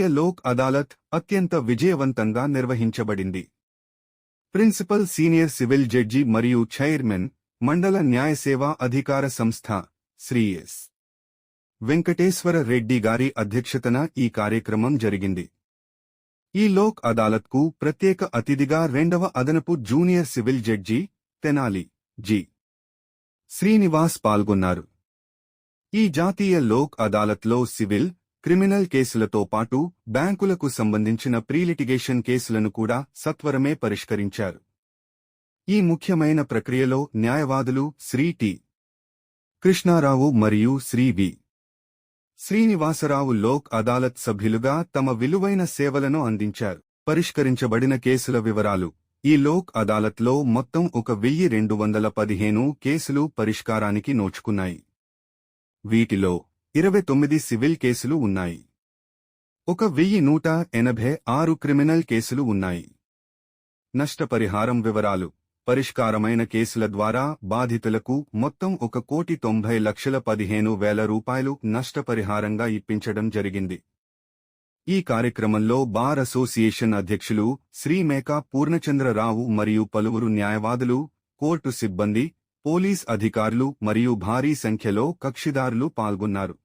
లోక్ అదాలత్ అత్యంత విజయవంతంగా నిర్వహించబడింది. Principal senior civil judge మరియు చైర్మన్, మండల న్యాయ సేవా అధికార సంస్థ, శ్రీ ఎస్. వెంకటేశ్వర రెడ్డి గారి అధ్యక్షతన ఈ కార్యక్రమం జరిగింది. ఈ లోక్ అదాలత్కు ప్రత్యేక అతిథిగా రెండవ అదనపు junior civil judge, Tenali G. Srinivas పాల్గొన్నారు. ఈ జాతీయ లోక్ అదాలత్లో సివిల్, క్రిమినల్ కేసులతో పాటు బ్యాంకులకు సంబంధించిన ప్రీలిటిగేషన్ కేసులను కూడా సత్వరమే పరిష్కరించారు. ఈ ముఖ్యమైన ప్రక్రియలో న్యాయవాదులు శ్రీ టి. కృష్ణారావు మరియు శ్రీ వి. శ్రీనివాసరావు లోక్ అదాలత్ సభ్యులుగా తమ విలువైన సేవలను అందించారు. పరిష్కరించబడిన కేసుల వివరాలు. ఈ లోక్ అదాలత్లో మొత్తం 1215 కేసులు పరిష్కారానికి నోచుకున్నాయి. వీటిలో 29 సివిల్ కేసులు ఉన్నాయి. 1186 క్రిమినల్ కేసులు ఉన్నాయి. నష్టపరిహారం వివరాలు. పరిష్కారమైన కేసుల ద్వారా బాధితులకు మొత్తం 1,90,15,000 రూపాయలు నష్టపరిహారంగా ఇప్పించడం జరిగింది. ఈ కార్యక్రమంలో బార్ అసోసియేషన్ అధ్యక్షులు శ్రీ మేకా పూర్ణచంద్రరావు మరియు పలువురు న్యాయవాదులు, కోర్టు సిబ్బంది, పోలీస్ అధికారులు మరియు భారీ సంఖ్యలో కక్షిదారులు పాల్గొన్నారు.